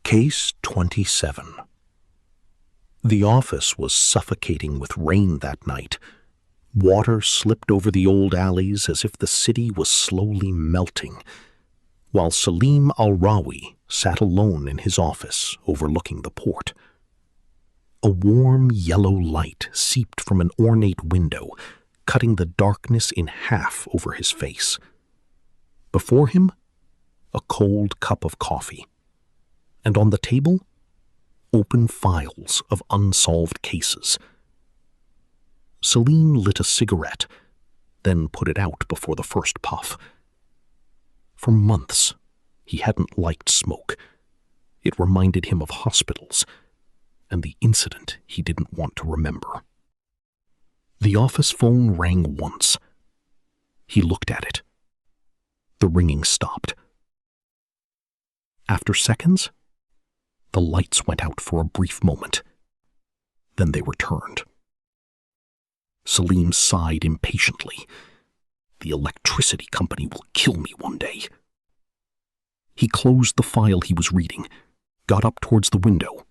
Case 27. The office was suffocating with rain that night. Water slipped over the old alleys as if the city was slowly melting, while Salim Al-Rawi sat alone in his office overlooking the port. A warm yellow light seeped from an ornate window, cutting the darkness in half over his face. Before him, a cold cup of coffee. And on the table, open files of unsolved cases. Salim lit a cigarette, then put it out before the first puff. For months, he hadn't liked smoke. It reminded him of hospitals and the incident he didn't want to remember. The office phone rang once. He looked at it. The ringing stopped. After seconds, the lights went out for a brief moment. Then they returned. Salim sighed impatiently. The electricity company will kill me one day. He closed the file he was reading, got up towards the window,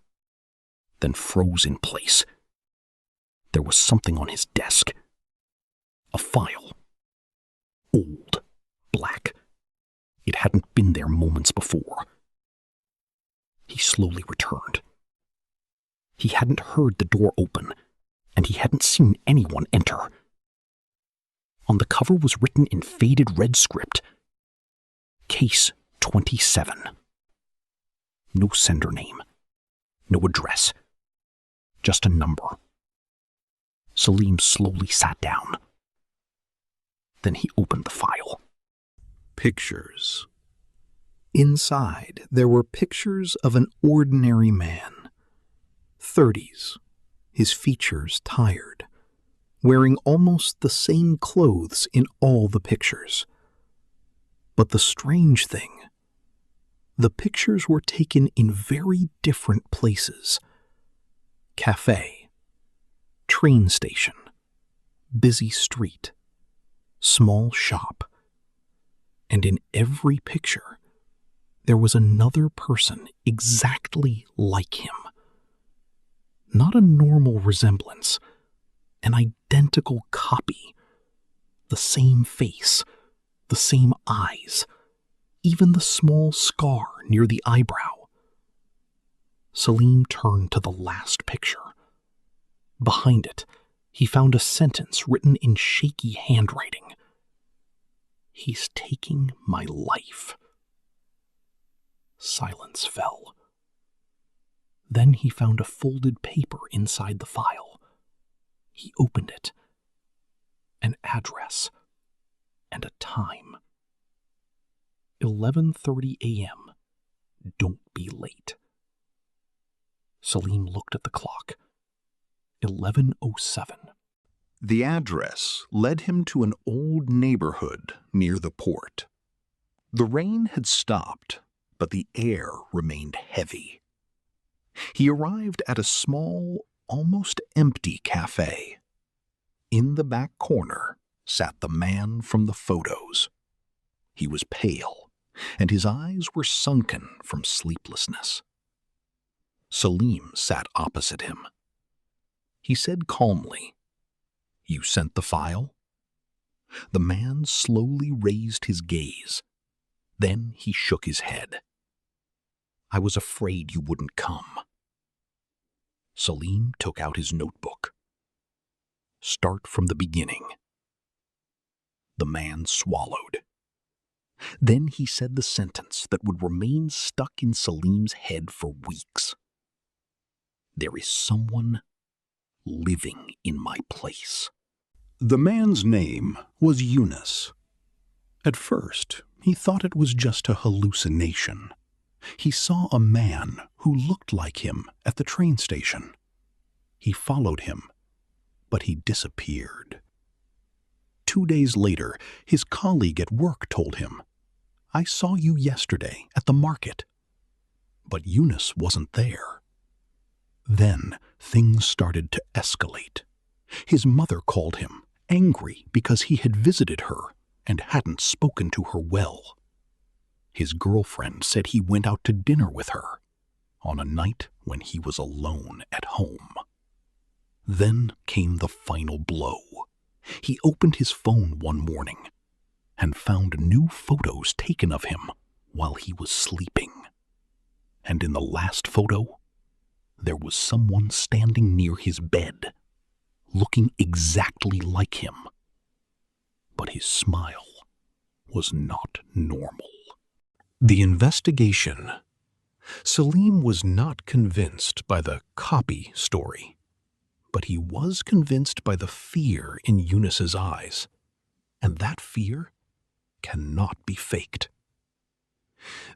then froze in place. There was something on his desk. A file. Old. Black. It hadn't been there moments before. He slowly returned. He hadn't heard the door open, and he hadn't seen anyone enter. On the cover was written in faded red script, Case 27. No sender name, no address, just a number. Salim slowly sat down. Then he opened the file. Pictures. Inside, there were pictures of an ordinary man. 30s, his features tired, wearing almost the same clothes in all the pictures. But the strange thing, the pictures were taken in very different places. Cafe, train station, busy street, small shop. And in every picture, there was another person exactly like him. Not a normal resemblance, an identical copy. The same face, the same eyes, even the small scar near the eyebrow. Salim turned to the last picture. Behind it, he found a sentence written in shaky handwriting. "He's taking my life." Silence fell. Then he found a folded paper inside the file. He opened it. An address and a time. 11:30 a.m. Don't be late. Salim looked at the clock. 11:07. The address led him to an old neighborhood near the port. The rain had stopped, but the air remained heavy. He arrived at a small, almost empty cafe. In the back corner sat the man from the photos. He was pale, and his eyes were sunken from sleeplessness. Salim sat opposite him. He said calmly, "You sent the file?" The man slowly raised his gaze. Then he shook his head. "I was afraid you wouldn't come." Salim took out his notebook. "Start from the beginning." The man swallowed. Then he said the sentence that would remain stuck in Salim's head for weeks. "There is someone living in my place." The man's name was Yunus. At first, he thought it was just a hallucination. He saw a man who looked like him at the train station. He followed him, but he disappeared. 2 days later, his colleague at work told him, "I saw you yesterday at the market." But Yunus wasn't there. Then things started to escalate. His mother called him, angry because he had visited her and hadn't spoken to her well. His girlfriend said he went out to dinner with her, on a night when he was alone at home. Then came the final blow. He opened his phone one morning and found new photos taken of him while he was sleeping. And in the last photo, there was someone standing near his bed, looking exactly like him. But his smile was not normal. The investigation. Salim was not convinced by the copy story, but he was convinced by the fear in Eunice's eyes, and that fear cannot be faked.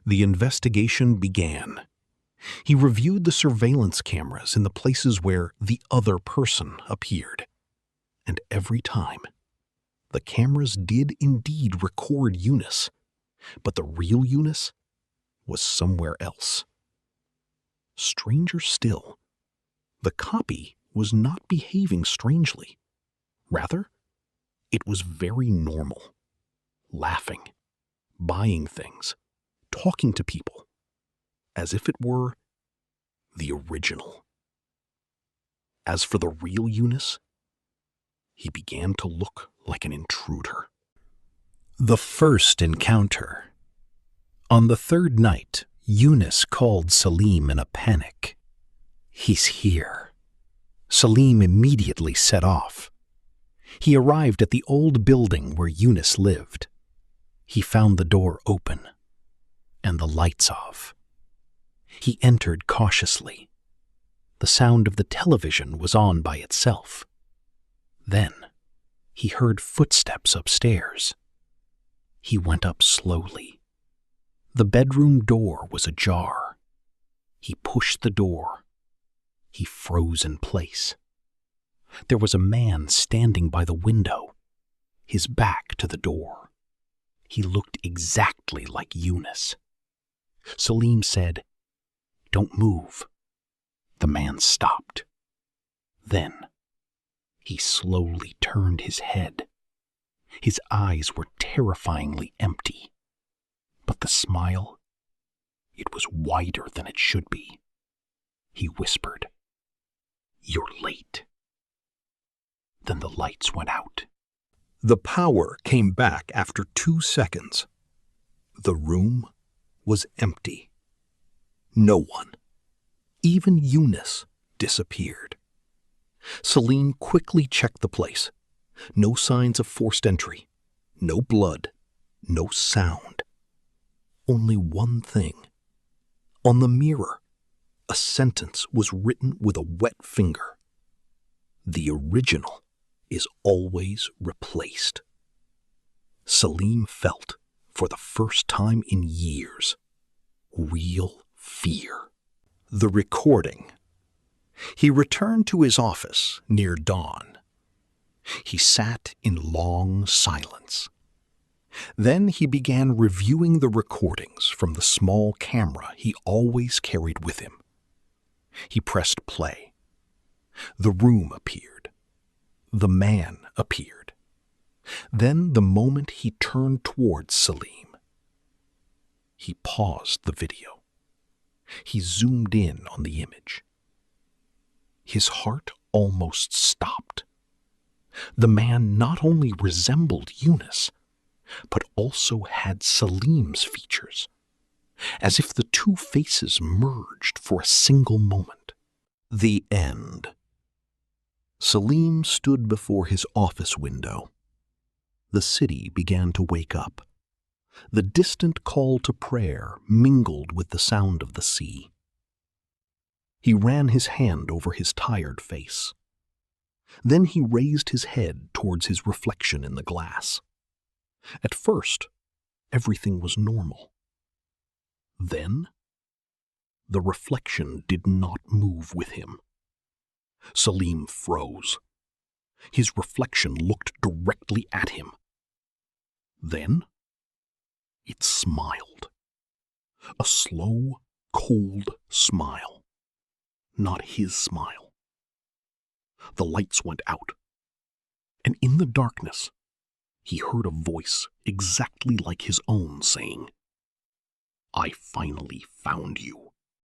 The investigation began. He reviewed the surveillance cameras in the places where the other person appeared, and every time, the cameras did indeed record Eunice, but the real Eunice was somewhere else. Stranger still, the copy was not behaving strangely. Rather, it was very normal, laughing, buying things, talking to people, as if it were the original. As for the real Eunice, he began to look like an intruder. The first encounter. On the third night, Eunice called Salim in a panic. "He's here." Salim immediately set off. He arrived at the old building where Eunice lived. He found the door open and the lights off. He entered cautiously. The sound of the television was on by itself. Then he heard footsteps upstairs. He went up slowly. The bedroom door was ajar. He pushed the door. He froze in place. There was a man standing by the window, his back to the door. He looked exactly like Eunice. Salim said, "Don't move." The man stopped. Then he slowly turned his head. His eyes were terrifyingly empty, but the smile, it was wider than it should be. He whispered, "You're late." Then the lights went out. The power came back after 2 seconds. The room was empty. No one, even Eunice, disappeared. Salim quickly checked the place. No signs of forced entry, no blood, no sound. Only one thing. On the mirror, a sentence was written with a wet finger. "The original is always replaced." Salim felt, for the first time in years, real fear. The recording. He returned to his office near dawn. He sat in long silence. Then he began reviewing the recordings from the small camera he always carried with him. He pressed play. The room appeared. The man appeared. Then the moment he turned towards Salim, he paused the video. He zoomed in on the image. His heart almost stopped. The man not only resembled Eunice, but also had Salim's features, as if the two faces merged for a single moment. The end. Salim stood before his office window. The city began to wake up. The distant call to prayer mingled with the sound of the sea. He ran his hand over his tired face. Then he raised his head towards his reflection in the glass. At first, everything was normal. Then, the reflection did not move with him. Salim froze. His reflection looked directly at him. Then, it smiled. A slow, cold smile. Not his smile. The lights went out, and in the darkness, he heard a voice exactly like his own saying, "I finally found you."